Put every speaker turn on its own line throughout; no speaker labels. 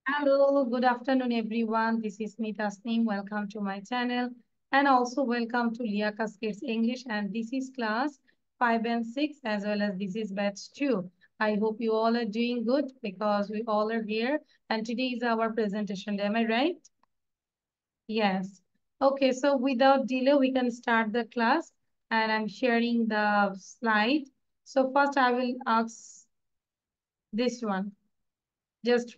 Hello, good afternoon, everyone. This is me, Tasneem. Welcome to my channel, and also welcome to Liakas Kids English. And this is class 5 and 6, as well as this is batch 2. I hope you all are doing good because we all are here. And today is our presentation day. Am I right? Yes. Okay, so without delay, we can start the class. And I'm sharing the slide. So first, I will ask this one. Just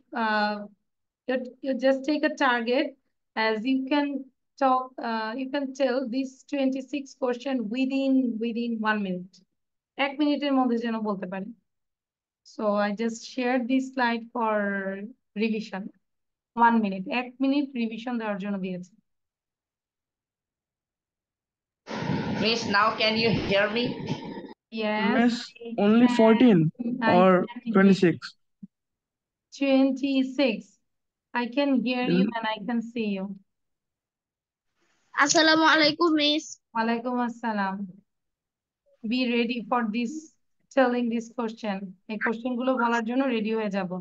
you just take a target as you can talk, you can tell this 26 question within 1 minute. 1 মিনিটের মধ্যে যেন বলতে পারি. So I just shared this slide for revision. 1 minute. 1 minute revision দেওয়ার জন্য দিয়েছে.
Miss, now can you hear me?
Yes,
Miss,
I
only
can.
14
I
or
can hear
26.
26. I can hear you
Il-
and I can see you.
Assalamualaikum, Miss.
Walaikum assalam. Be ready for this telling this question. এই question গুলো বলার জন্য ready হয়ে যাব.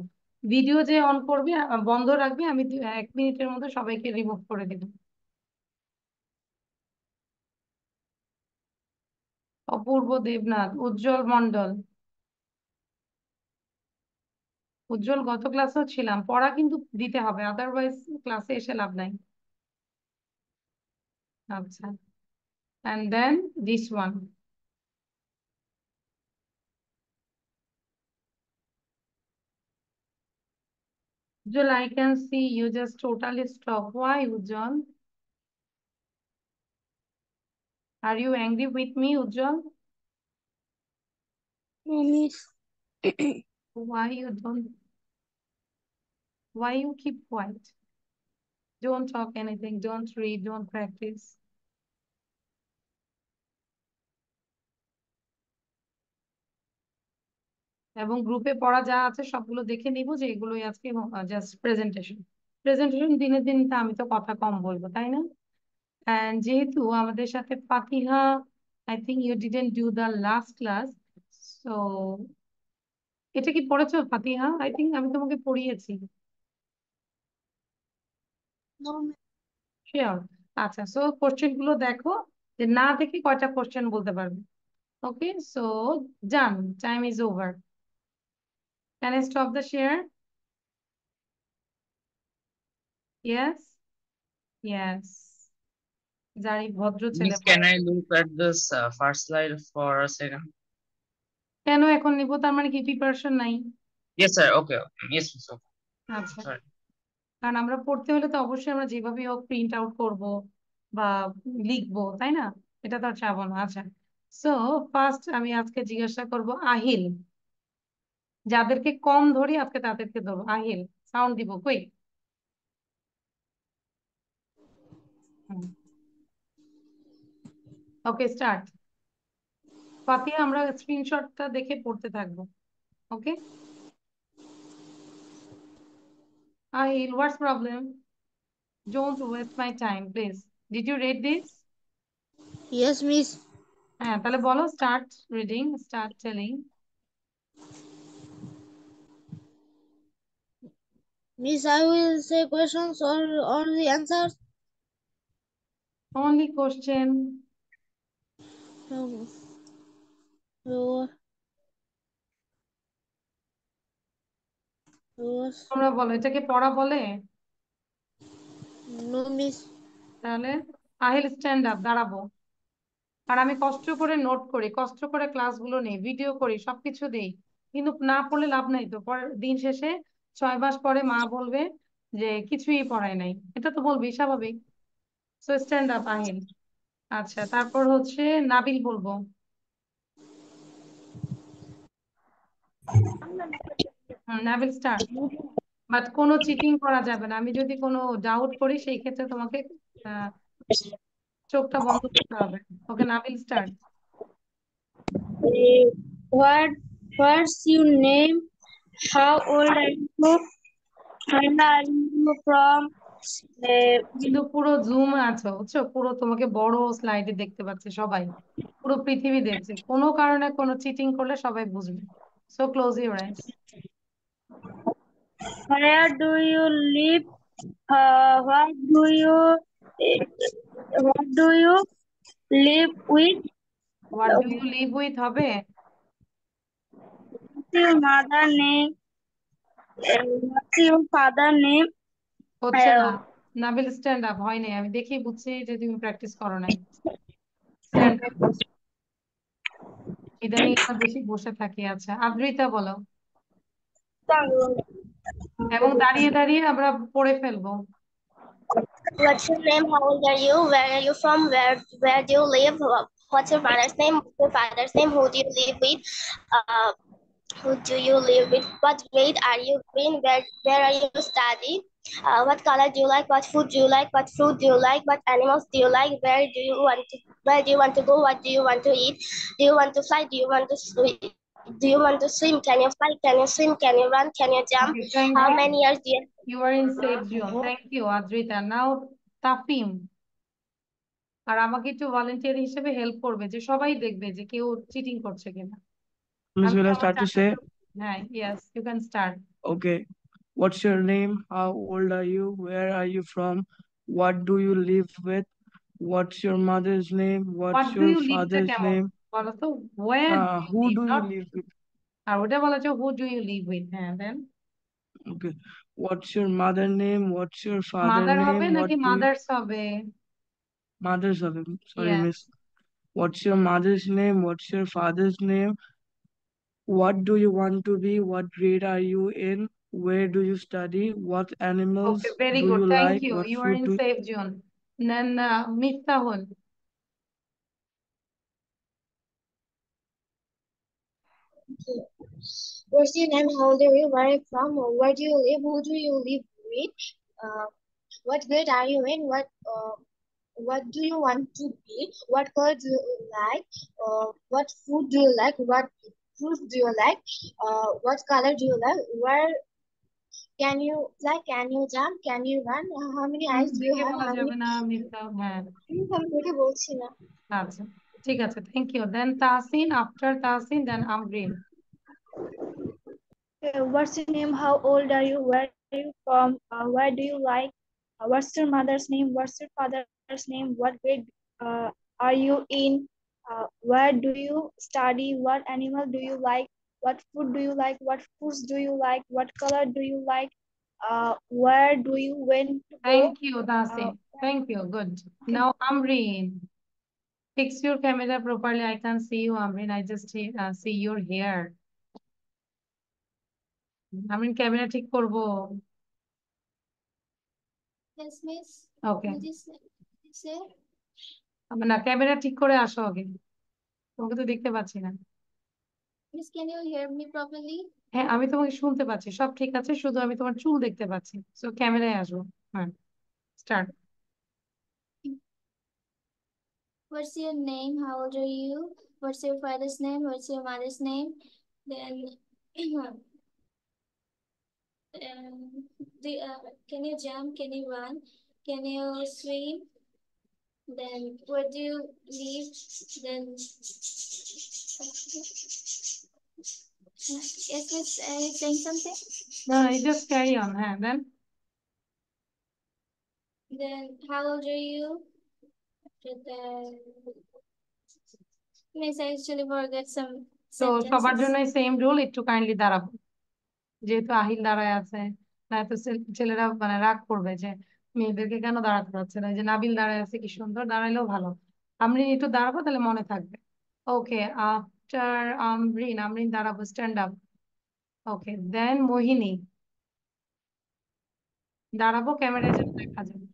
Video যে on করবে বন্ধ রাখবে, আমি 1 মিনিটের মধ্যে সবাইকে রিমুভ করে দিব. অপূর্ব দেবনাথ, উজ্জ্বল মন্ডল. উজ্জ্বল গত ক্লাসেও ছিলাম, পড়া কিন্তু দিতে হবে, আদারওয়াইজ ক্লাসে এসে লাভ নাই. আচ্ছা, and then this one. Ujjwal, I can see you just totally stop. Why, Ujjwal? Are you angry with me, Ujjwal?
No, Miss.
Why you don't, why you keep quiet? Don't talk anything, don't read, don't practice. এবং গ্রুপে পড়া যা আছে সবগুলো দেখে নিব যে এগুলোই আজকে জাস্ট প্রেজেন্টেশন. প্রেজেন্টেশন দিনে দিন তা আমি তো কথা কম বলবো, তাই না? এন্ড যেহেতু আমাদের সাথে Fatiha, I think you didn't do the last class, so এটা কি পড়েছো ফাতিহা? আই থিঙ্ক আমি তোমাকে পড়িয়েছি.
No, Miss.
শিওর? আচ্ছা, সো কোশ্চেন গুলো দেখো, যে না দেখে কয়টা কোশ্চেন বলতে পারবে. Okay, so done, time is over. Can I stop the share? Yes, yes. যারই ভদ্র ছেলে
Miss,
বলে.
can I look at this first slide for a second?
কেন এখন নিব? তার মানে কি প্রিপারেশন নাই?
Yes, sir. Okay. Okay. Yes, miss. Okay.
আচ্ছা,
Sorry.
কারণ আমরা পড়তে হলে তো অবশ্যই আমরা যেভাবে হোক প্রিন্ট আউট করবো বা লিখবো, তাই না? এটা তো আর চাবো না. আচ্ছা, সো ফার্স্ট আমি আজকে জিজ্ঞাসা করব আহিল. যাদেরকে কম ধরি আজকে তাদেরকে ধরবো. আহিল, সাউন্ড দিব কই? ওকে, স্টার্ট. ফাতিহা, আমরা স্ক্রিনশটটা দেখে পড়তে থাকবো. Okay Aahil, what's problem? Don't waste my time please. Did you read this?
Yes, Miss.
হ্যাঁ, তাহলে বলো, start reading, start telling.
Miss, I will say questions or only answers.
Only question.
Um, uh,
তোমরা বলো, এটাকে পড়া বলে?
no, Miss.
তাহলে Ahil stand up, দাঁড়াবো. আর আমি কষ্ট করে নোট করি, কষ্ট করে ক্লাসগুলো নেই, ভিডিও করি, সবকিছু দেই, কিন্তু না পড়লে লাভ নাই তো. পরের দিন শেষে 6 মাস পরে মা বলবে যে কিছুই পড়ায় নাই. এটা তো বলবি, স্বাভাবিক. So stand up Ahil. আচ্ছা, তারপর হচ্ছে নাবিল বলবো. নাবিল স্টার্ট. বাট কোনো চিটিং করা যাবে না. আমি যদি কোনো ডাউট করি সেই ক্ষেত্রে তোমাকে আহ, চোখটা বন্ধ করতে হবে. Okay, Nabil start.
Uh, what? What's your name? How old are you? When are you from? Uh,
কিন্তু পুরো জুম আছে, বুঝছো? পুরো তোমাকে বড় স্লাইডে দেখতে পাচ্ছে সবাই, পুরো পৃথিবী দেখছে. কোনো কারণে কোনো চিটিং করলে সবাই বুঝবে. So close your eyes.
where do you live? What do you what do you live with?
What do you live with হবে?
What's your mother name? What's your father name?
হচ্ছে না। নাবিল স্ট্যান্ড আপ হয় নাই, আমি দেখেই বুঝছি যে তুমি প্র্যাকটিস করো নাই। Stand up. ইদানিং আমরা বেশি বসে থাকি। আচ্ছা, আদ্রিতা বলো। এবং দাঁড়িয়ে দাঁড়িয়ে আমরা পড়ে ফেলবো।
What's your name? How old are you? Where are you from? Where do you live? What's your mother's name? What's your father's name? Who do you live with? Uh, who do you live with? What grade are you in? Where are you studying? What color do you like? What food do you like? What fruit do you like? What animals do you like? Where do you want to go? What do you want to eat? Do you want to fly? Do you want to swim? Do you want to swim? Can you fly? Can you swim? Can you run? Can you jump?
Okay, thank
How
you.
many years do you
You are in safe zone. Thank you, Adrita. Now, তাফিম। আর আমাকে একটু volunteer হিসেবে help করবে, যে সবাই দেখবে যে কেউ cheating করছে কিনা।
Miss,
আমি
will I
আমার
start to
চারটা
say?
হ্যাঁ, yes, you can start.
Okay. What's your name? How old are you? Where are you from? What do you live with? What's your mother's name?
What
What's
do
your
you live টা
father's
কেমন
name?
বলো তো? Where do you
Who
live,
do you
not
live with?
আর ওটা বলা যায় who do you live with। হ্যাঁ, দেন
Okay. What's your mother name? What's your father
mother হবে
name? What
নাকি
do you
মাদার্স হবে?
mother's of him? Sorry,
Yes.
miss. What's your mother's name? What's your father's name? What do you want to be? What grade are you in? Where do you study? What animals
Okay, very
do
good.
you
Thank
like?
you.
What
You are
fruit
in
do
safe zone. Then Miftahul.
What's your name? How old are you? Where are you from? Where do you live? Who do you live with? What grade are you in? What do you want to be? What color do you like? What food do you like? What fruit do you like? What color do you like? Where can you fly? Can you jump? Can you run? How many eyes do you
দেখে
have?
বলা
How many?
যাবে না মিফতাহ। হ্যাঁ,
আমি তোকে বলছি না।
আচ্ছা, ঠিক আছে, thank you. Then Tahsin, after Tahsin then Amrin.
What's your name? How old are you? Where are you from? Where do you like? What's your mother's name? What's your father's name? What grade are you in? Where do you study? What animal do you like? What food do you like? What foods do you like? What color do you like? Where do you went to go?
Thank you, Tasin. Thank you. Good. Now, Amreen, fix your camera properly. I can't see you, Amreen. I just see your hair. Amreen, camera ঠিক করবো।
Yes, miss.
Okay.
Did you say?
না, camera ঠিক করে আসো আগে, তোমাকে তো দেখতে পাচ্ছি না।
Miss, can you hear me properly?
হ্যাঁ, আমি তোমাকে শুনতে পাচ্ছি, সব ঠিক আছে, শুধু আমি তোমার চুল দেখতে পাচ্ছি। সো ক্যামেরায় আসবো। হ্যাঁ, start.
What's your name? How old are you? What's your father's name? What's your mother's name? Then, can you jump? Can you run? Can you swim? Then, where do you live? Then, yes, miss, saying something?
No, you just carry on. হ্যাঁ, দেন
Then, how old are you? Then, miss, I actually forgot some
তো সবার
sentences.
জন্য same rule, একটু kindly দাঁড়াবো, যেহেতু আহিল দাঁড়ায় আছে। না তো ছেলেরা মানে রাগ করবে যে মেয়েদেরকে কেন দাঁড়াতে পারছে না। এই যে নাবিল দাঁড়ায় আছে, কি সুন্দর, দাঁড়াইলেও ভালো। আমরিন একটু দাঁড়াবো, তাহলে মনে থাকবে। ওকে, আফটার আমরিন, আমরিন দাঁড়াবো, স্ট্যান্ড আপ। ওকে, দেন মোহিনী দাঁড়াবো, ক্যামেরায় যেন দেখা যাবে।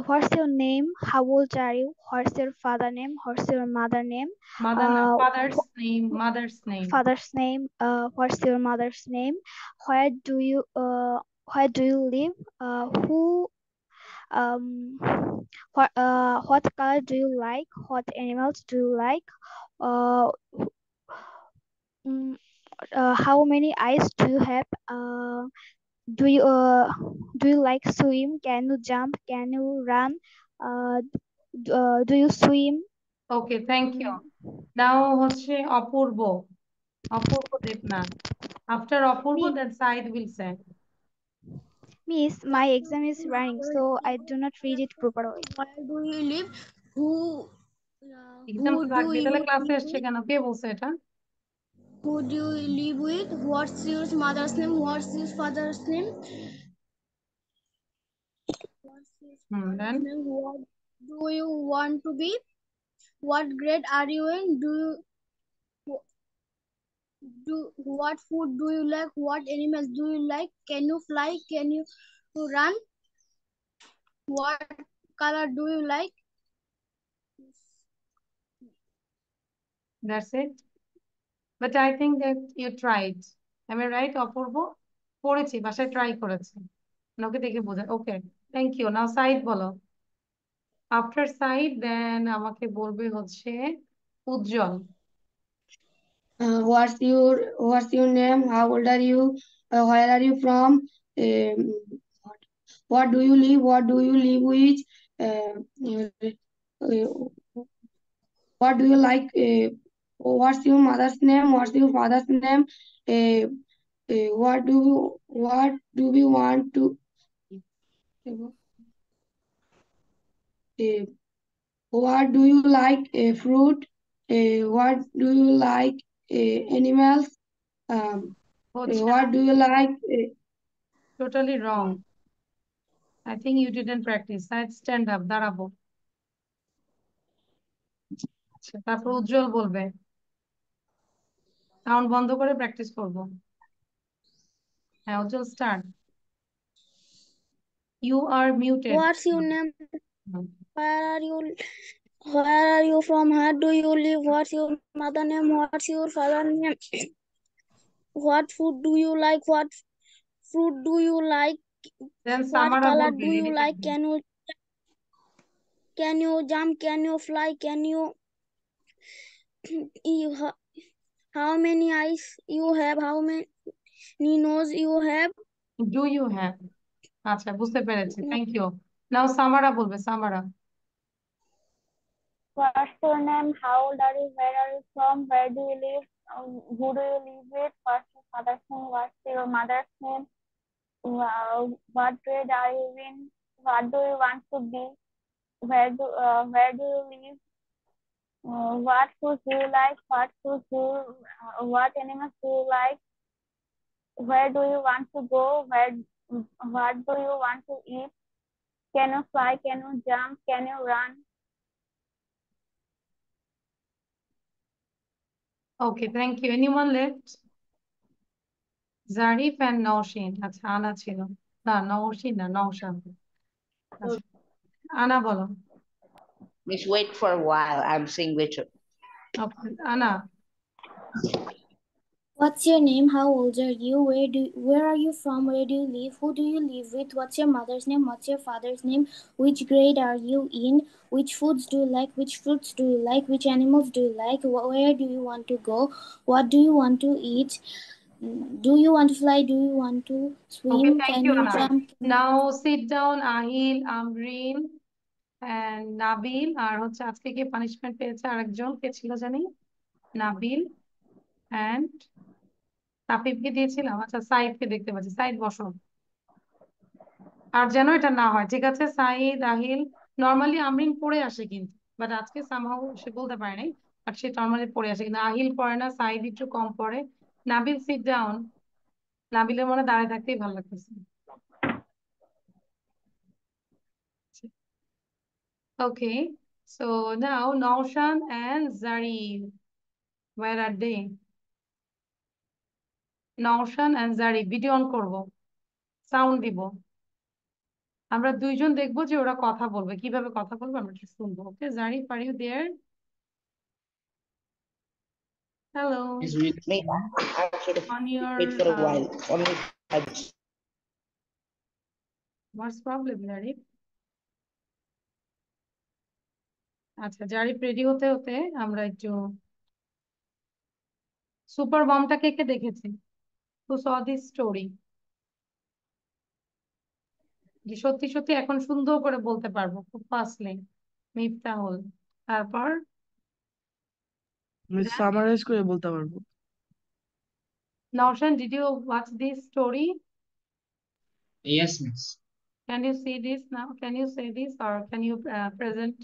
What's your name? How old are you? What's your father name? What's your mother name?
Mother না,
Uh,
father's name, mother's name.
Father's name. What's your mother's name? Where do you live? Who what color do you like? What animals do you like? Uh, mm, how many eyes do you have? Do you like swim? Can you jump? Can you run? Do you swim?
Okay, thank you. নাও হচ্ছে অপূর্ব, Apurva Devnath. After Apurva, then Said will say.
Miss, my exam is running, so I do not read it properly.
Where do you live? Who
exam
who do
থাকবে
you
তাহলে ক্লাসে
live
এসছে
with?
কেন? কে বলছে এটা?
Who do you live with? What's your mother's name? What's your father's name? What's your father's
Then
name? What do you want to be? What grade are you in? What food do you like? What animals do you like? Can you fly? Can you run? What color do you like?
that's it. But I think that you tried. Am I right, অপূর্ব? পড়েছি, বাসায় try করেছি। ওকে দেখে বোঝা। ওকে, thank you. নাও সাইদ বলো। After Saeed দেন আমাকে বলবে হচ্ছে উজ্জ্বল।
What's your name? How old are you? Where are you from? Um, what do you live? What do you live with? What do you like? What's your mother's name? What's your father's name? What do we want to? Uh, what do you like? Fruit. What do you like? Animals.
হচ্ছে
What do you like?
Totally wrong. I think you didn't practice. Saeed stand up, দাঁড়াবো। আচ্ছা, তারপর উজ্জ্বল বলবে। Sound বন্ধ করে practice করব। হ্যাঁ, উজ্জ্বল start. You are muted.
What's your name? Where are you? Where are you from? How do you live? What's your mother name? What's your father name? What food do you like? What fruit do you like?
Then
What
সামারা
color
বলবে,
do you
ready
like?
থাকবে।
Can you jump? Can you fly? Can you how many eyes you have? How many nose you have?
Do you have? আচ্ছা, বুঝতে পেরেছি, thank you. নাও সামারা বলবে, সামারা।
What's your name? How old are you? Where are you from? Where do you live? Who do you live with? What's your father's name? What's your mother's name? What grade are you in? What do you want to be? Where do you live? What food do you like? What animals do you like? Where do you want to go? What do you want to eat? Can you fly? Can you jump? Can you run?
Okay, thank you. Anyone left? Zarif and Nowshin. আচ্ছা, আনা ছিল না, নওশিন না, নওশান। আচ্ছা, আনা বলো।
Miss, wait for a while. I'm seeing Richard.
ওকে, আনা।
What's your name? How old are you? Where are you from? Where do you live? Who do you live with? What's your mother's name? What's your father's name? Which grade are you in? Which foods do you like? Which fruits do you like? Which animals do you like? Where do you want to go? What do you want to eat? Do you want to fly? Do you want to swim?
Okay, thank
Can
you
you
Ana.
jump?
Now sit down Aahil, Amreen and Nabil. আর হচ্ছে আজকে কে punishment পেয়েছে? আরেকজন কে ছিল জানি? Nabil and তাফিফকে দিয়েছিলাম। আচ্ছা, সাইদকে দেখতে পাচ্ছি। সাইদ বসো। আর যেন এটা না হয়, ঠিক আছে? সাইদ, আহিল। নর্মালি আমরিন পড়ে আসে কিন্তু, বাট আজকে সামহাউ সে বলতে পারে নাই, বাট সে নর্মালি পড়ে আসে, কিন্তু আহিল পড়ে না, সাইদ একটু কম পড়ে। Nabil sit down. নাবিলের মনে দাঁড়িয়ে থাকতেই ভালো লাগতেছে। Okay, so now Naushan and Zarif, where are they? Naushan and Zarif, video on করবো, সাউন্ড দিব। আমরা দুইজন দেখবো যে ওরা কথা বলবে, কিভাবে কথা বলবে আমরা একটু শুনবো। Okay, Zarif, are you there? Hello,
Miss, I should have
on your
wait for a while. Only 5.
what's problem, Zarif? আচ্ছা, জারিফ রেডি হতে হতে আমরা একটু সুপার বমটা কে কে দেখেছি? হু স দিস স্টোরি? যে সত্যি সত্যি এখন সুন্দর করে বলতে পারবো খুব ফাস্টলি। মিফতাহুল, তারপর
আমি সামারাইজ করে বলতে পারবো।
Naushan, did you watch this story?
Yes, miss.
Can you see this now? Can you say this or can you present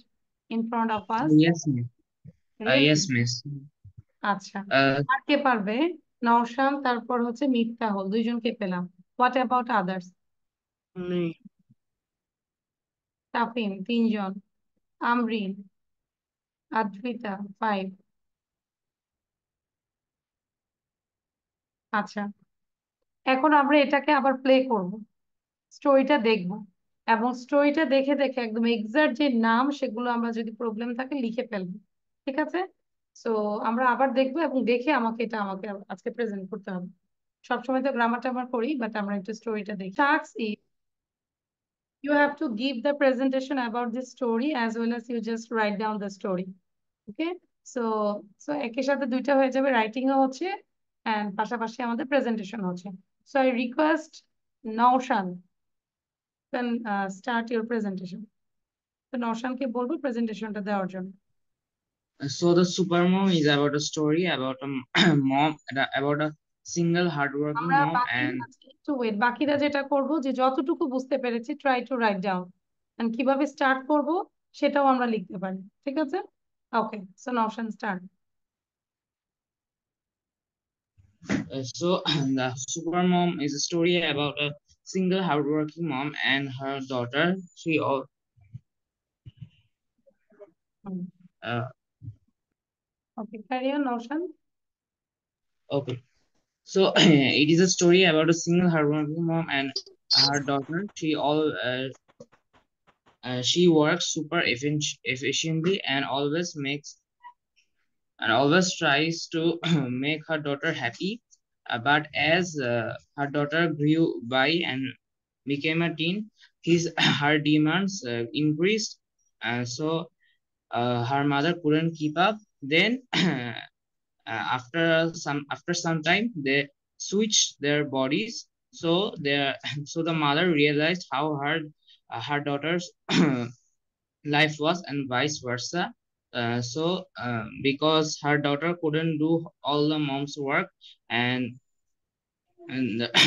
in front of us?
Yes, miss.
Really?
Yes, miss.
আচ্ছা আর কে পারবে? নওশান, তারপর হচ্ছে মিফতাহুল, দুইজনকে পেলাম। What about others?
Me.
তাফিম 3 জন, আমরিন, আদ্রিতা 5। আচ্ছা, এখন আমরা এটাকে আবার প্লে করব, স্টোরিটা দেখব এবং স্টোরিটা দেখে দেখে একদম এক্সাক্ট যে নাম সেগুলো আমরা যদি প্রবলেম থাকে লিখে ফেলবো, ঠিক আছে? সো আমরা আবার দেখবো এবং দেখে আমাকে আজকে প্রেজেন্ট করতে হবে। সবসময় তো গ্রামারটা আমরা করি, বাট আমরা একটু স্টোরিটা দেখি। Task is you have to give the presentation about this story as well as you just write down the story. Okay, so একই সাথে দুইটা হয়ে যাবে, রাইটিং ও হচ্ছে and পাশাপাশি আমাদের প্রেজেন্টেশন হচ্ছে। So I request Naushan can start your presentation. তো নওশানকে বলবো প্রেজেন্টেশনটা দেওয়ার জন্য।
So the Supermom is about a story about a mom, about a single hardworking
আমরা
mom and
একটু ওয়েট, বাকিরা যেটা করব যে যতটুকু বুঝতে পেরেছি try to write down, and কিভাবে স্টার্ট করব সেটাও আমরা লিখতে পারি, ঠিক আছে? Okay, so Naushan start.
So the Supermom is a story about a single hardworking mom and her daughter. She all
Okay, carry on, Naushan.
okay. So it is a story about a single hardworking mom and her daughter. She works super efficiently and always tries to make her daughter happy. But as her daughter grew by and became a teen, her demands increased. So her mother couldn't keep up. Then after some time, they switched their bodies. So the mother realized how hard her daughter's life was and vice versa. Because her daughter couldn't do all the mom's work and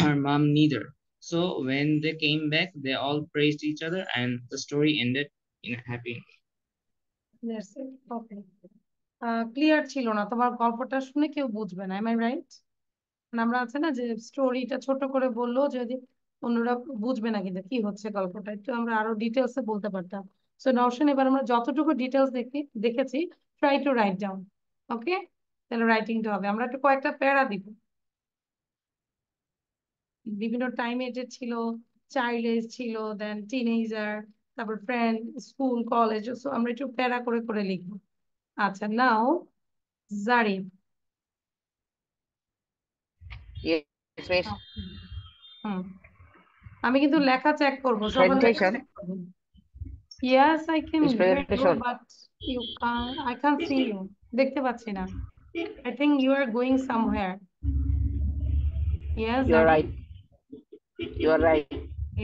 her mom neither. So when they came back, they all praised each other and the story ended in a happy ending.
That's it. Okay. Clear ছিল না, তোমার গল্পটা শুনে কেউ বুঝবে না, M I right? আমরা আছে না যে স্টোরিটা ছোট করে বললো যদি অন্যরা বুঝবে না কিন্তু কি হচ্ছে গল্পটা, একটু আমরা আরো ডিটেলস এ বলতে পারতাম। সো নওশান, এবার আমরা যতটুকু ডিটেলস দেখেছি ট্রাই টু রাইট ডাউন। ওকে, তাহলে রাইটিংটা হবে, আমরা একটু কয়েকটা প্যারা দিব, বিভিন্ন টাইম এজের ছিল, চাইল্ড এজ ছিল, দেন টিনেজার, তারপর ফ্রেন্ড, স্কুল, কলেজ, সো আমরা একটু প্যারা করে করে লিখবো। আচ্ছা, নাও জারিফ।
Yes, miss.
হুম, আমি কিন্তু লেখা চেক করবো, সবার লেখা
Presentation.
চেক করবো। Yes, I can
Is
hear you,
presentation.
but I can't see you. দেখতে পাচ্ছি না। I think you are going somewhere. Yes,
You're
Zari?
right. You are right.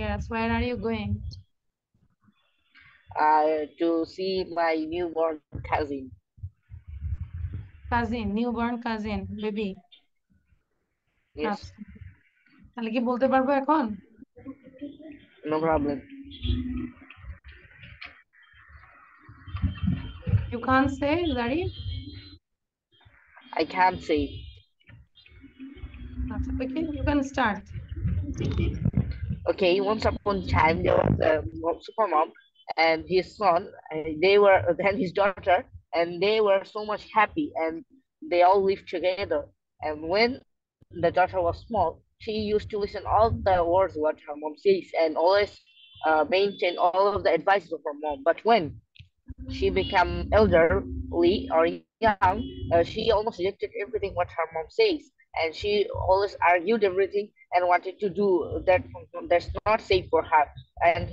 Yes, where are you going?
To see my newborn cousin.
Cousin, newborn cousin, baby.
Yes,
আচ্ছা, তাহলে কি বলতে পারবো এখন?
no problem.
You can't say, Zari?
I can't say.
আচ্ছা, okay, you can start.
Okay, once upon a time there was a supermom and his son, and his daughter, and they were so much happy and they all lived together. And when the daughter was small, she used to listen all the words what her mom says and always maintain all of the advices of her mom. But when she became elderly or young, she almost rejected everything what her mom says, and she always argued everything and wanted to do that's not safe for her. And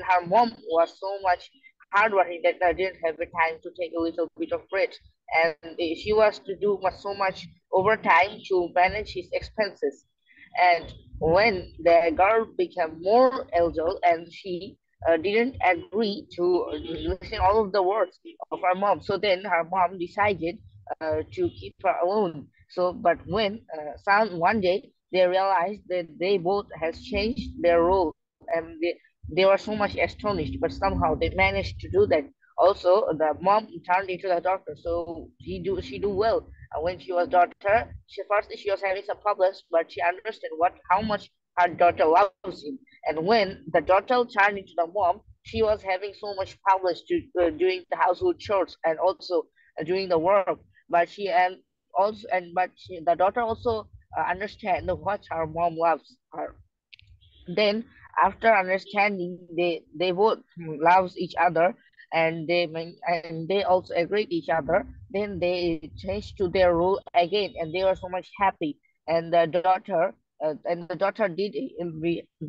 her mom was so much hardworking that I didn't have the time to take a little bit of break, and she was to do so much overtime to manage his expenses. And when the girl became more elder and she didn't agree to listen all of the words of her mom, so then her mom decided to keep her alone. So, but when one day they realized that they both has changed their role, and they were so much astonished, but somehow they managed to do that. Also, the mom turned into the daughter, so she do well. When she was daughter, she was having some problems, but she understood how much her daughter loves him. And when the daughter turned into the mom, she was having so much problems to doing the household chores and also doing the work. But she and also and but she, the daughter also understand what her mom loves her. Then after understanding, they both loves each other, and they also agreed each other. Then they changed to their role again, and they were so much happy. And the daughter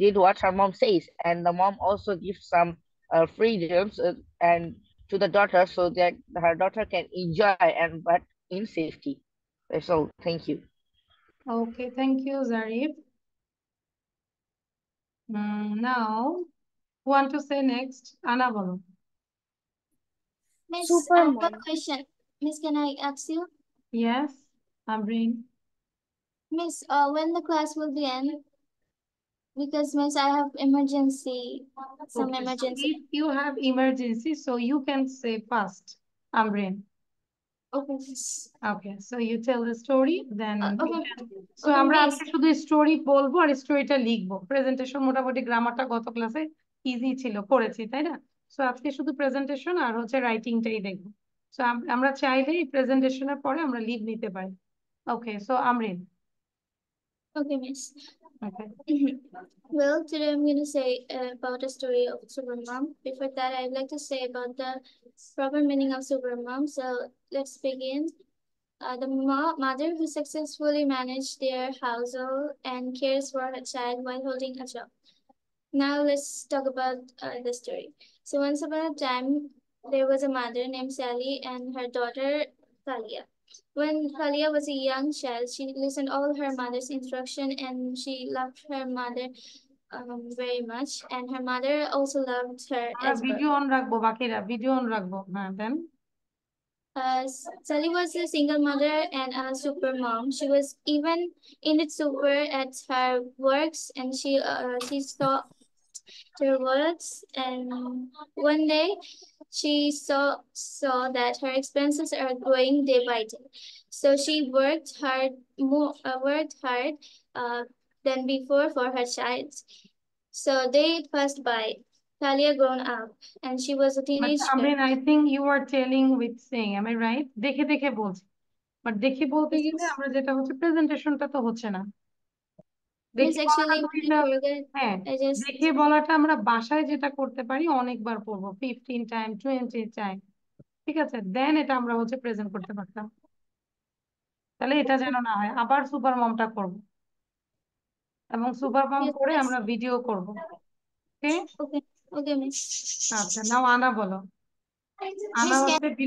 did what her mom says, and the mom also gives some freedoms and to the daughter, so that her daughter can enjoy and but in safety. That's all. Thank you.
Okay, thank you, Zarif. Now, who want to say next? Anna bolo.
Miss, I have a
Supermom.
question. Miss, can I ask you?
Yes, Amreen.
Miss, when the class will be end? Because Miss, I have emergency, some
Okay, so
emergency.
if you have emergency, so you can say first, Amreen.
Okay, Miss.
Okay, so you tell the story, then
Okay,
so
okay,
আমরা
Miss.
আজকে শুধু story বলবো আর স্টোরিটা লিখবো। Presentation মোটামুটি গ্রামারটা গত ক্লাসে easy ছিল, করেছি তাই না? সো আজকে শুধু প্রেজেন্টেশন আর হচ্ছে রাইটিংটাই দেখবো। সো আমরা চাইলে এই প্রেজেন্টেশনের পরে আমরা লিভ নিতে পারি। Okay, so Amreen.
Okay, Miss.
Okay.
Well, today I'm going to say about the story of Supermom. Before that, I'd like to say about the proper meaning of Supermom. So let's begin. The mother who successfully managed their household and cares for her child while holding a job. Now let's talk about the story. So once upon a time, there was a mother named Sally and her daughter Thalia. When Thalia was a young child, she listened all her mother's instruction and she loved her mother very much. And her mother also loved her
আমরা
as well.
Video on রাখবো, বাকিরা video on রাখবো। হ্যাঁ, দেন।
Sally was a single mother and a super mom. She was even in the super at her works, and she saw her works. And one day, she saw that her expenses are growing day by day. So she worked hard than before for her child. So they passed by. Thalia grown up, and she was a
But
teenage girl.
Amreen, I think you are telling with saying, am I right? দেখে দেখে বলছি, but দেখে বলতে গেলে আমরা যেটা হচ্ছে প্রেজেন্টেশনটা তো হচ্ছে না।
Miss,
দেখে
actually,
বলাটা
when I
দুইটা,
forget,
হ্যাঁ,
I just
দেখে বলাটা আমরা বাসায় যেটা করতে পারি অনেকবার পড়বো, 15 টাইম 20 টাইম, ঠিক আছে? দেন এটা আমরা হচ্ছে প্রেজেন্ট করতে পারতাম। তাহলে এটা যেন না হয় আবার সুপার মমটা করব, এবং সুপার মম
yes,
করে
miss.
আমরা ভিডিও করব। ওকে,
Okay, okay, miss.
আচ্ছা, নাও আনা বলো। আনা
Miss,
হচ্ছে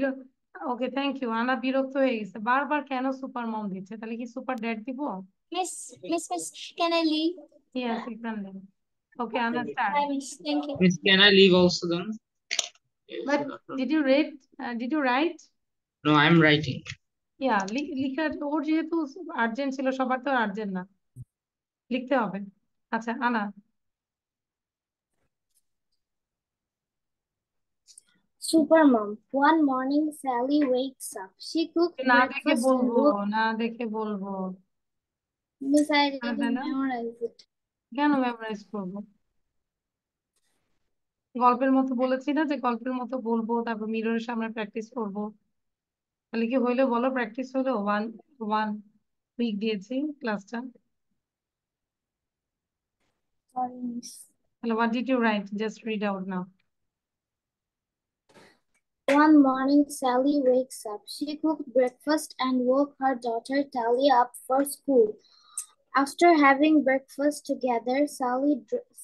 ওকে, থ্যাংক ইউ। আনা বিরক্ত হয়ে গেছে, বারবার কেন সুপার মম দিচ্ছে, তাহলে কি সুপার ড্যাড দিব?
miss, can I leave?
Yes, you can leave. Okay, Ana start.
Bye, miss. Thank you.
Miss, can I leave also then?
But did you write?
No, I'm writing.
Yeah, লিখা ওর যেহেতু urgent ছিল, সবার তো urgent না, লিখতে হবে। আচ্ছা, আনা।
Supermom. One morning, Sally wakes up. She cooked
না দেখে
breakfast and
বলবো,
woke.
না দেখে বলবো।
Miss, I
তাই
didn't
না?
memorize it.
কেন মেমোরাইজ করবো? গল্পের মতো বলেছি না যে গল্পের মতো বলবো, তারপর মিররের সামনে প্র্যাকটিস করব। তাহলে কি হইলো বলো? প্র্যাকটিস হলো। ওয়ান উইক দিয়েছি ক্লাসটা।
Sorry, Miss.
তাহলে what did you write? Just read out now.
One morning, Sally wakes up. She cooked breakfast and woke her daughter Talia up for school. After having breakfast together,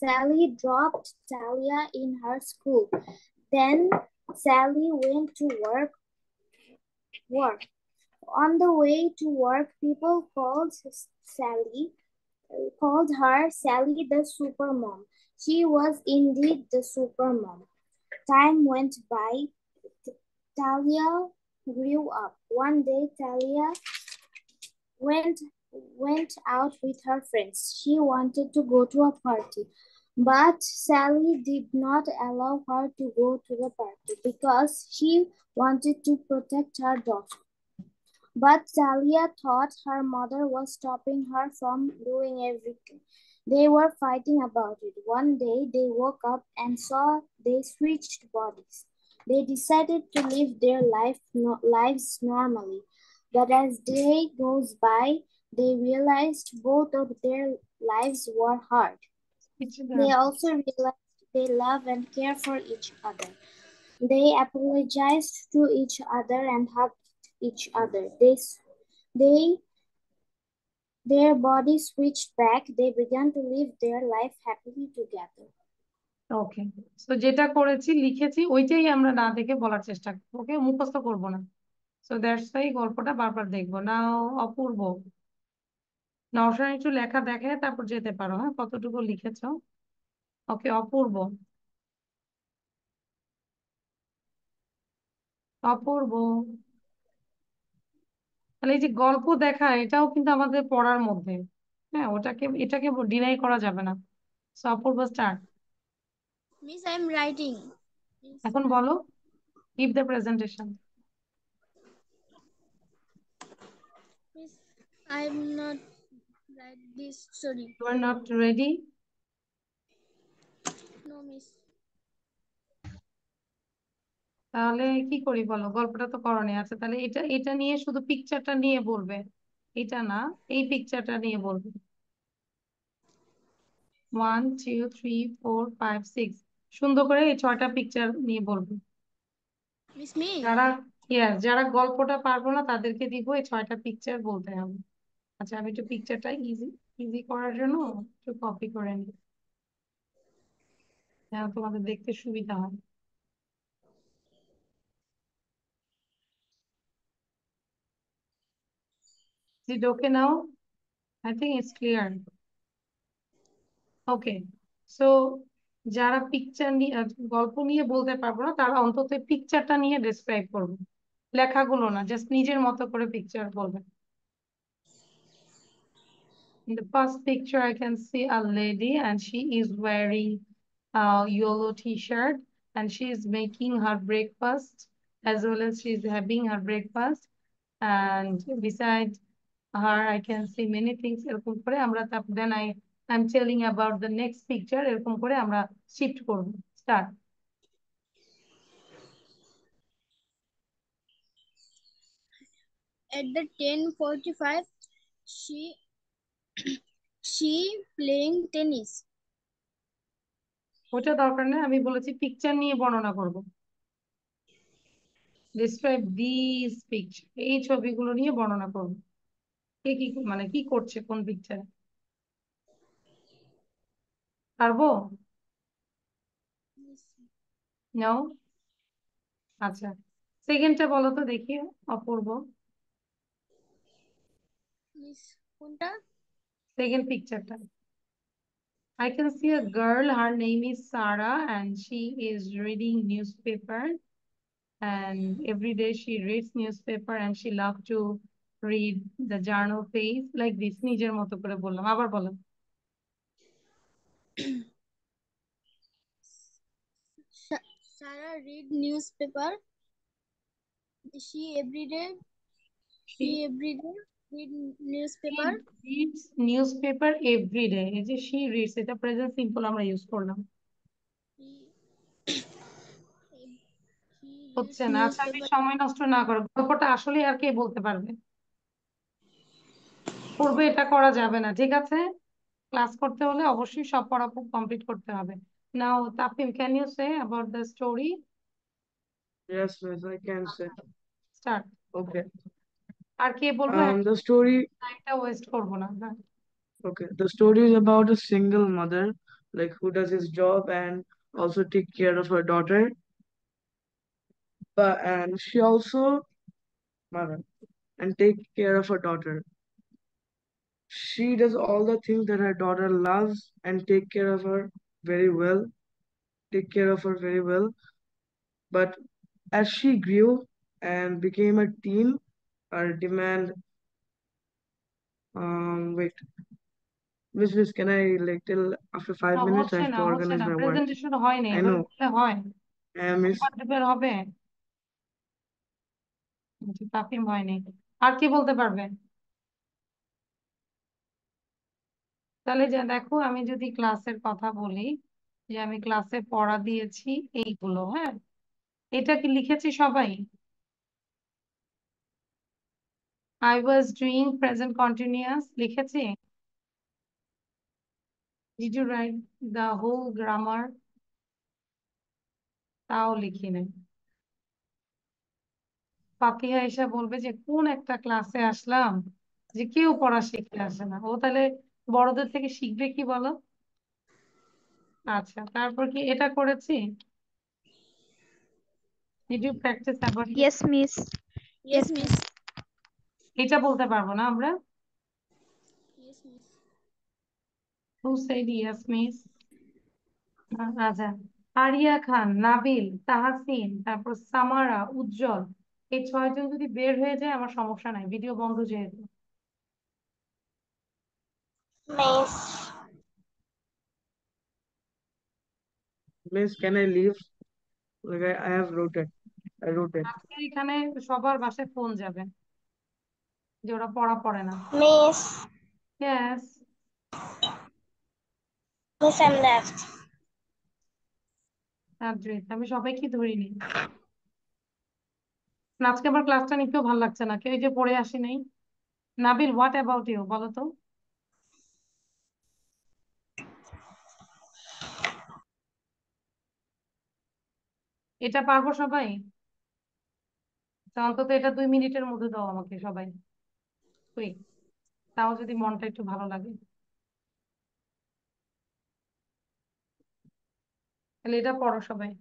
Sally dropped Talia in her school. Then Sally went to work. On the way to work, people called her Sally the Supermom. She was indeed the Supermom. Time went by. Talia grew up. One day, Talia
went went out with her friends. She wanted to go to a party, but Sally did not allow her to go to the party because she wanted to protect her daughter. But Talia thought her mother was stopping her from doing everything. They were fighting about it. One day they woke up and saw they switched bodies. They decided to live their lives normally. But as day goes by, they realized both of their lives were hard. They also realized they love and care for each other. They apologized to each other and hugged each other. They, their bodies switched back. They began to live their life happily together.
ওকে, তো যেটা করেছি লিখেছি ওইটাই আমরা না দেখে বলার চেষ্টা করবো, ওকে, মুখস্থ করবো না। সো দ্যাটস ওয়াই গল্পটা বারবার দেখবো না। অপূর্ব, নওশান একটু লেখা দেখে তারপর যেতে পারো, হ্যাঁ, কতটুকু লিখেছো। ওকে, অপূর্ব, অপূর্ব, তাহলে এই যে গল্প দেখা এটাও কিন্তু আমাদের পড়ার মধ্যে, হ্যাঁ, এটাকে ডিনাই করা যাবে না। So Apurba, start.
Miss, I'm writing.
এখন বলো, give the presentation.
Miss, I'm not write this. Sorry.
You are not ready?
No, Miss.
তাহলে কি করি বলো, গল্পটা তো করণীয় আছে, তাহলে এটা এটা নিয়ে শুধু পিকচারটা নিয়ে বলবে, এটা না, এই পিকচারটা নিয়ে বলবে। 1 2 3 4 5 6, সুন্দর করে এই 6টা পিকচার নিয়ে বলবে।
Miss, me.
যারা গল্পটা পারবো না তাদেরকে দিব এই 6টা পিকচার বলতে হবে। আচ্ছা, আমি একটু পিকচারটা ইজি ইজি করার জন্য একটু কপি করে নিই, যেন তোমাদের দেখতে সুবিধা হয়। Is it okay now? I think it's clear. Okay, so যারা পিকচার নিয়ে গল্প নিয়ে বলতে পারবো না তারা অন্তত পিকচারটা নিয়ে ডেসক্রাইব করবে, লেখাগুলো না, জাস্ট নিজের মতো করে পিকচার বলবে। In the first picture, I can see a lady and she is wearing a yellow t-shirt and she is making her breakfast as well as she is having her breakfast. And beside her, I can see many things. এরকম করে আমরা then I'm telling about the next picture. এরকম করে আমরা shift করব। Start.
At the 10:45, she playing tennis.
ওটা দরকার নেই, আমি বলেছি পিকচার নিয়ে বর্ণনা করব। Describe these picture. এই ছবিগুলো নিয়ে বর্ণনা করব। কে কি মানে কি করছে কোন পিকচারে, পারবো? নাও, আচ্ছা, সেকেন্ডটা বলো তো দেখি, অপূর্ব।
Miss, কোনটা?
সেকেন্ড পিকচারটা। I can see a girl, her name is Sarah and she is reading newspaper and every day she reads newspaper and she loves to read the journal page like this, নিজের মতো করে বললাম, আবার বলো।
Sarah read newspaper. She every day read newspaper.
She reads newspaper every day, এই যে she reads, এটা present simple আমরা ইউজ করলাম,
He
হচ্ছে
reads
না। আচ্ছা, আমি
newspaper.
সময় নষ্ট না করো, গল্পটা আসলে আর কে বলতে পারবে, পূর্বে এটা করা যাবে না, ঠিক আছে? ক্লাস করতে হলে অবশ্যই সব পড়া কমপ্লিট করতে হবে। Now Tafim, can you say about the story?
Yes, miss, I can say.
Start.
Okay.
আর কে বলবো,
The story,
টাইমটা ওয়েস্ট করবো না।
okay, the story is about a single mother, like who does his job and also take care of her daughter. But and she also mother and take care of her daughter. She does all the things that her daughter loves and take care of her very well. But as she grew and became a teen, her demand Wait. Miss, can I like till after 5 minutes? I
হচ্ছে
have
না
to
হচ্ছে
organize
না
my work.
Presentation হয় নাই
I
এভাবে
know.
বললে হয়
Miss,
comparative হবে তাফিম হয়নি আর কি বলতে পারবে তাহলে যে দেখো আমি যদি ক্লাসের কথা বলি যে আমি ক্লাসে পড়া দিয়েছি এইগুলো হ্যাঁ এটা কি লিখেছি সবাই I was doing present continuous লিখেছি did you write the whole grammar তাও লিখি নাই ফাতিহা এসে বলবে যে কোন একটা ক্লাসে আসলাম যে কেউ পড়া শিখতে আসে না ও তাহলে বড়দের থেকে শিখবে কি বলো আচ্ছা তারপর কি এটা করেছি did you practice about it?
Yes, miss.
Yes, miss.
এটা বলতে পারবো না আমরা
Yes, miss.
who said yes miss আচ্ছা আরিয়া খান নাবিল তাহসিন তারপর সামারা উজ্জ্বল এই 6 জন যদি বের হয়ে যায় আমার সমস্যা নাই ভিডিও বন্ধ যেহেতু
Miss.
Miss, can I leave? Like I have wrote it. I wrote it.
আজকে এখানে সবার বাসায় ফোন যাবে যে ওরা পড়া পড়ে না
Miss.
Yes
Miss, I'm left.
আমি সবাইকে ধরিনি আজকে আমার ক্লাসটা নিতেও ভালো লাগছে না কেউ এই যে পড়ে আসি নাই নাবিল হোয়াট অ্যাবাউট ইউ বলো তো এটা পারবো সবাই তা অন্তত এটা 2 মিনিটের মধ্যে দাও আমাকে সবাই কুইক তাও যদি মনটা একটু ভালো লাগে তাহলে এটা পড়ো সবাই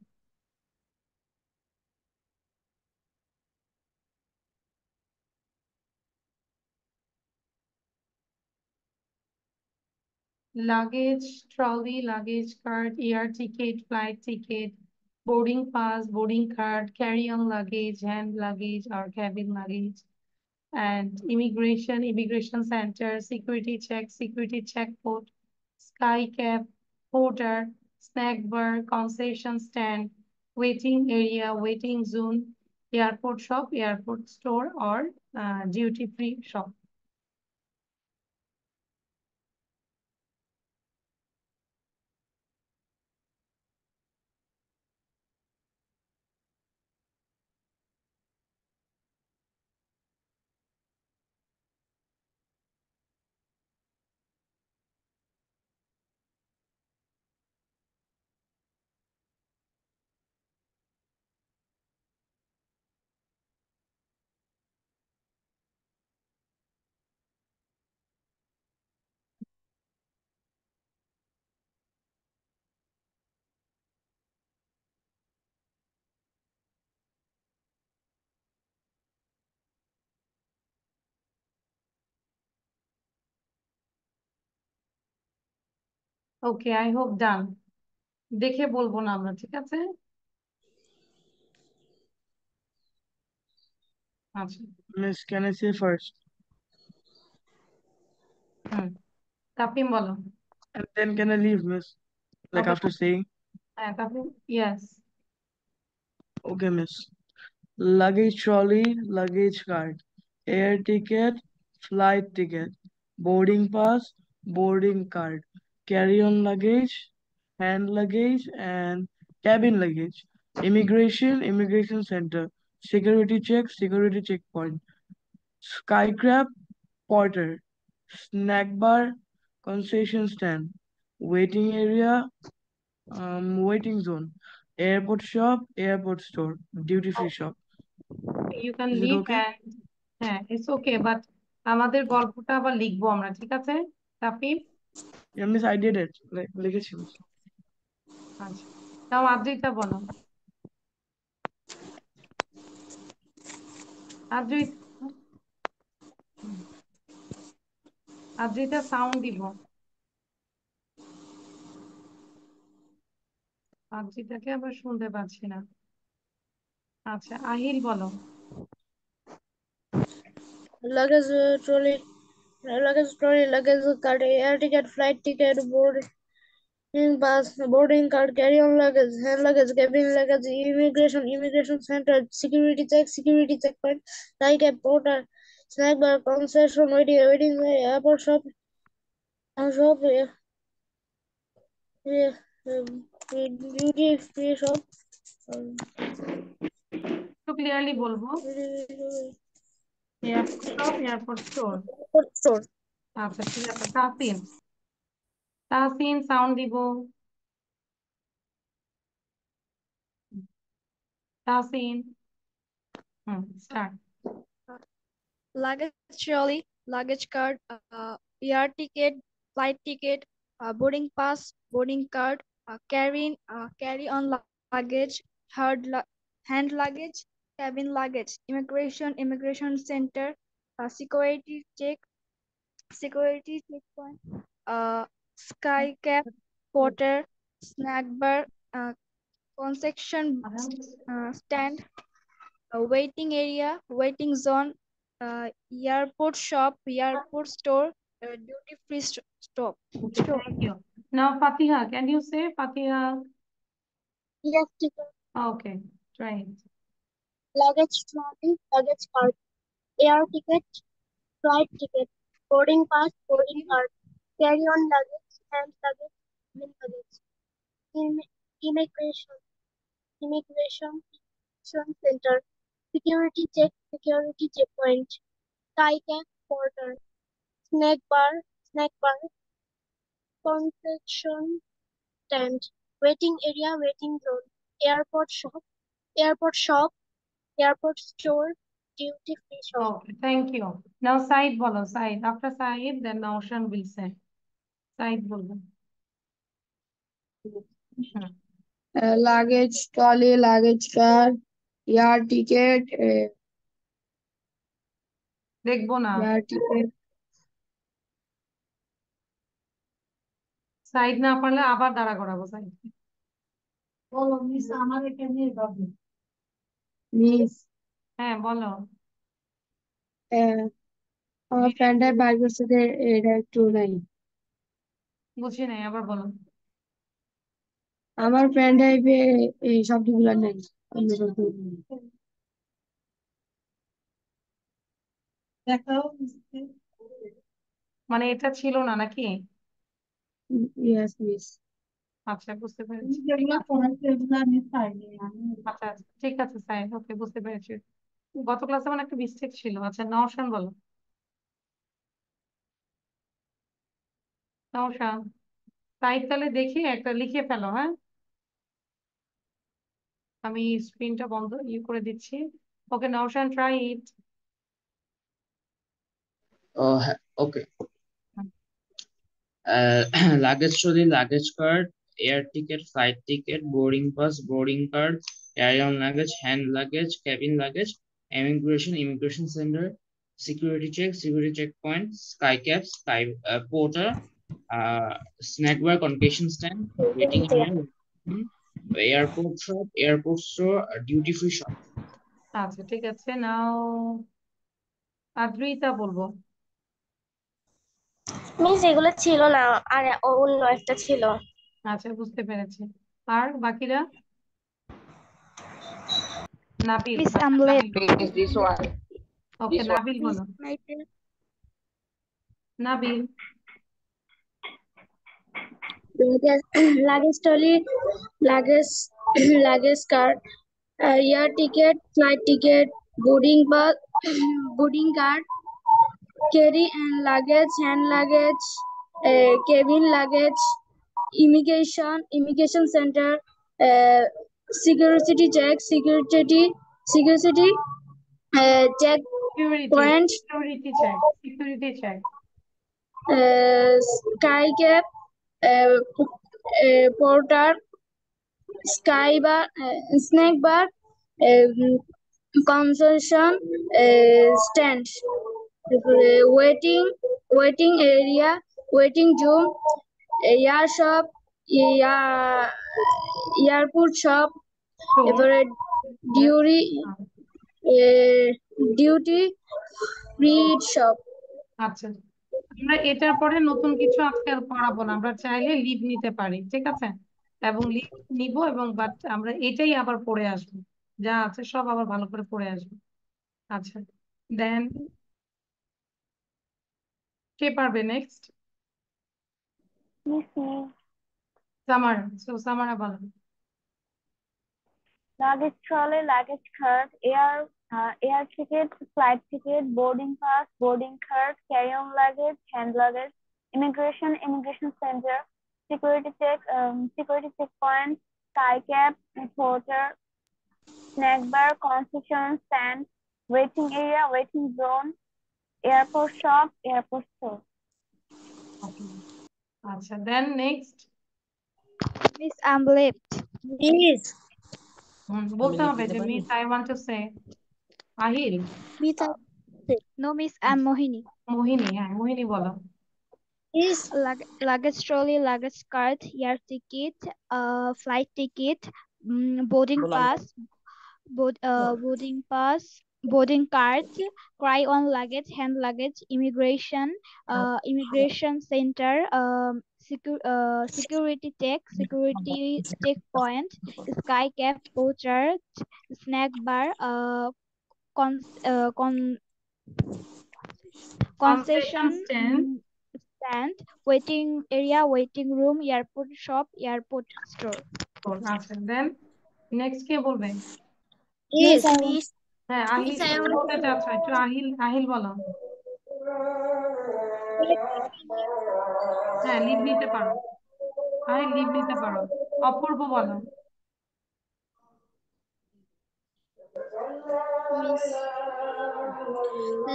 luggage, trolley, luggage cart, air ticket, flight ticket, boarding pass, boarding card, carry-on luggage, hand luggage or cabin luggage, and immigration, immigration center, security checkpoint, sky cab, porter, snack bar, concession stand, waiting area, waiting zone, airport shop, airport store, or duty-free shop. Okay, I hope done. দেখে বলবো না আমরা ঠিক আছে আচ্ছা
Miss, can I say first?
হুম তাপিম বলো
And then can I leave, Miss? Like
okay
after saying,
হ্যাঁ তাপিম yes
okay, Miss. Luggage trolley, luggage cart, air ticket, flight ticket, boarding pass, boarding card, carry-on luggage, hand luggage, and cabin luggage, immigration center, security checkpoint, skycrab, porter, snack bar, concession stand, waiting area, waiting zone, airport shop, airport store, duty free shop.
You can
Is it
leave
okay?
And হ্যাঁ it's okay but আমাদের গল্পটা আবার লিখবো আমরা ঠিক আছে তাপিম
Yeah, Miss, I did it. Like, লিখেছি, Miss.
আচ্ছা তাও আদ্রিতা বলো আদ্রিতা আদ্রিতা সাউন্ড দিব আদ্রিতাকে আবার শুনতে পাচ্ছি না আচ্ছা আহিল বলো
Luggage trolley, luggage trolley, luggage cart, air ticket, flight ticket, boarding pass, boarding card, carry-on luggage, hand luggage, cabin luggage, immigration center, security checkpoint, like a porter, snack bar, concession, waiting airport shop, yeah, duty free shop.
তো clearly বলবো, airport shop, airport store.
Store.
আচ্ছা ঠিক আছে, Tahsin, Tahsin sound দিব। Tahsin, start.
Luggage trolley, luggage card, air ticket, flight ticket, boarding pass, boarding card, carry-on luggage, hand luggage, cabin luggage, immigration center, security checkpoint, sky cap, porter, snack bar, concession stand, waiting area, waiting zone, airport shop, airport store, duty free store.
Thank you. Now Fatiha, can you say Fatiha?
Yes, teacher.
Okay, try it.
Luggage trolley, luggage cart, air ticket, flight ticket, boarding pass, boarding card, carry-on luggage, hand luggage, cabin luggage, immigration center, security checkpoint, sky cap, porter, snack bar, concession stand, waiting area, waiting zone, airport shop, airport store, duty free shop.
Okay, thank you. Now Said bolo, Said. After Said, then Naushan will say. Said bolo.
Luggage trolley, luggage car, air ticket,
দেখবো না।
air ticket.
Side না পারলে আবার দাঁড়া করাবো side. বলো miss, আমার এখানে যাবে।
Miss,
হ্যাঁ বলো।
আমার ফ্রেন্ডের বাইকের সাথে এটা একটু নাই।
বুঝি নাই, আবার বলো।
আমার ফ্রেন্ড এই শব্দগুলো নাই। অন্য শব্দগুলো নেই।
দেখাও মানে এটা ছিল না নাকি?
Yes, miss.
আচ্ছা বুঝতে পেরেছি। আচ্ছা আচ্ছা ঠিক আছে সাইড, ওকে বুঝতে পেরেছি। গত ক্লাসে মানে একটা মিস্টেক ছিল। আচ্ছা নওশান বলো। নওশান, সাইড তাহলে দেখি একটা লিখে ফেলো, হ্যাঁ? আমি স্ক্রিনটা বন্ধ করে দিচ্ছি। Okay Naushan, try it.
Okay. Luggage trolley, luggage cart, air ticket, flight ticket, boarding pass, boarding card, carry-on luggage, hand luggage, cabin luggage, immigration center, security checkpoint, sky cap, porter, snack bar, concession stand, waiting area, airport shop, airport store, duty free shop.
আচ্ছা ঠিক আছে, নাও আদ্রিতা বলবো।
Miss এগুলো ছিল না, আর অন্য একটা ছিল।
আচ্ছা বুঝতে পেরেছি। আর বাকিরা? নাবিল,
Miss,
আচ্ছা,
I'm late.
নাবিল বলো।
Is this one?
Okay
This one.
Nabil বলো। Nabil.
Luggage trolley, luggage cart, air ticket, flight ticket, boarding pass, boarding card, carry and luggage, hand luggage, cabin luggage, immigration center, security check point,
Security check.
sky cap, porter, sky bar, snack bar, concession stand, waiting area, waiting zone, air shop, airport shop, এবারে duty free shop.
আচ্ছা আমরা এটার পরে নতুন কিছু আজকে আর পড়াবো না, আমরা চাইলে লিভ নিতে পারি, ঠিক আছে? এবং লিভ নিব এবং বাট আমরা এটাই আবার পড়ে আসবো, যা আছে সব আবার ভালো করে পড়ে আসবো। আচ্ছা, দেন কে পারবে নেক্সট? সামারা। সো সামারা বলো।
Luggage trolley, luggage cart, air ticket, flight ticket, boarding pass, boarding card, carry-on luggage, hand luggage, immigration center, security checkpoint, sky cap, porter, snack bar, concession stand, waiting area, waiting zone, airport shop, airport store.
Okay. আচ্ছা, then next.
Miss, I'm late.
Miss,
বলতে হবে যে miss I want to say. Ahil.
Miss,
No, Miss, I'm Mohini.
Mohini, হ্যাঁ মোহিনী বলো।
Miss,
Luggage trolley, luggage cart, air ticket, flight ticket, boarding pass, boarding card, cry-on luggage, hand luggage, immigration center, security checkpoint, sky cap, porter, snack bar, concession stand, waiting area, waiting room, airport shop, airport store.
আচ্ছা, then next কে বলবে?
Miss,
হ্যাঁ আহিল বলতে চাচ্ছ, একটু আহিল বলো। হ্যাঁ leave নিতে পারো, আহিল লিভ নিতে পারো। অপূর্ব বলো।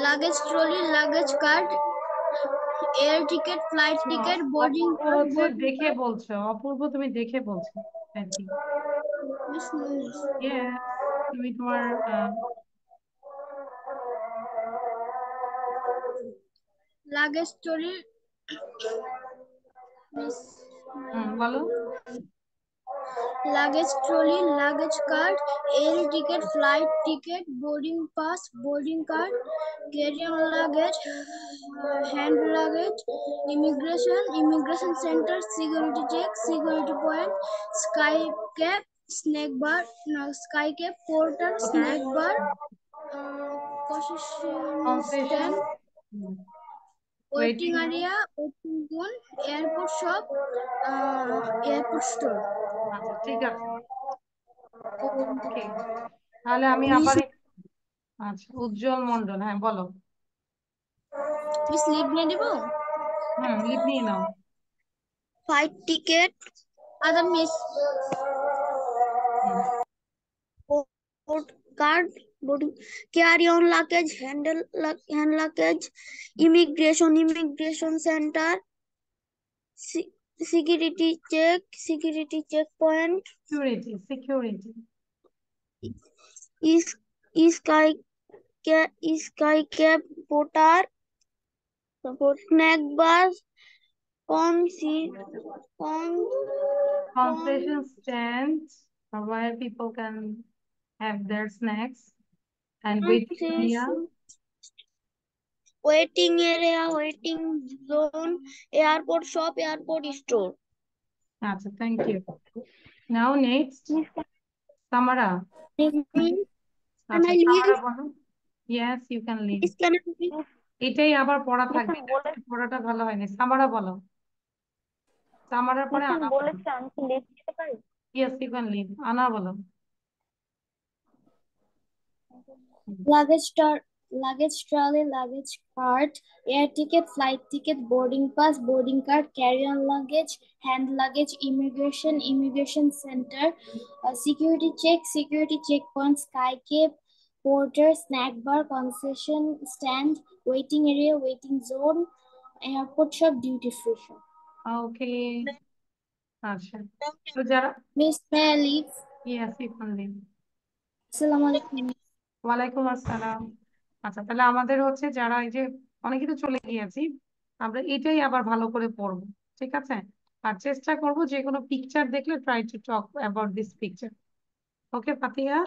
luggage trolley, luggage cart, air ticket, flight ticket, boarding
অপূর্ব
card,
হচ্ছে দেখে বলছো, অপূর্ব তুমি দেখে বলছো আর কি।
Miss,
Yes, তুমি তোমার
luggage trolley, Miss,
বলো।
luggage trolley, luggage cart, air ticket, flight ticket, boarding pass, boarding card, carry-on luggage, hand luggage, immigration center, security check, security point, sky cap, snack bar, sky cap, porter, snack bar, concession stand, waiting area, waiting zone, airport shop, airport store.
আচ্ছা ঠিক আছে, ওকে। তাহলে আমি আবার আচ্ছা উজ্জ্বল মন্ডল, হ্যাঁ বলো।
Miss, leave নিয়ে দিব?
লিভ নিয়ে নাও।
Flight ticket, other miss, card, boarding, carry-on luggage, hand luggage, immigration center, security checkpoint,
security,
sky cap, porter, snack bar,
concession stand where people can have their snacks, and
waiting area, waiting zone, airport shop, airport store.
আচ্ছা, thank you. Now next, Samara. আচ্ছা সামারা বলো। Yes, you can leave. এটাই আবার পড়া থাকবে, পড়াটা ভালো হয়নি। সামারা বলো। সামারার পরে আনা বলো। Yes, you can leave. আনা বলো।
Luggage trolley, luggage cart, air ticket, flight ticket, boarding pass, boarding card, carry-on luggage, hand luggage, immigration center, security checkpoint, sky cap, porter, snack bar, concession stand, waiting area, waiting zone, airport shop, duty free shop.
Okay. আচ্ছা তো যারা
Miss, may I leave?
Yes, you can leave.
Assalamu alaikum.
ওয়ালাইকুম আসসালাম। আচ্ছা তাহলে আমাদের হচ্ছে যারা এই যে অনেকে তো চলে গিয়েছি, আমরা এটাই আবার ভালো করে পড়বো, ঠিক আছে? আর চেষ্টা করব যে কোনো পিকচার দেখলে try to talk about this picture. Okay Fatiha?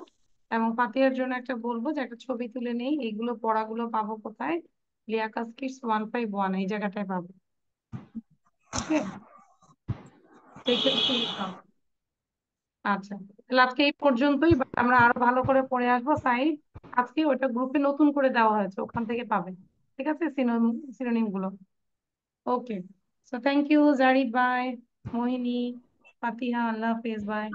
এবং ফাতিহার জন্য একটা বলবো যে একটা ছবি তুলে নেই, এইগুলো পড়াগুলো পাবো কোথায়? লিয়াকাস কিডস 151 এই জায়গাটায় পাবে। ওকে, দেখে লিখ নাও। আচ্ছা, তাহলে আজকে এই পর্যন্তই, but আমরা আরো ভালো করে পড়ে আসবো সাইড। আজকে ওটা গ্রুপে নতুন করে দেওয়া হয়েছে, ওখান থেকে পাবে। ঠিক আছে, সিনোনিম গুলো। ওকে, সো থ্যাংক ইউ জারিদ, বাই। মোহিনী, ফাতিহা, আল্লাহ হাফেজ, বাই।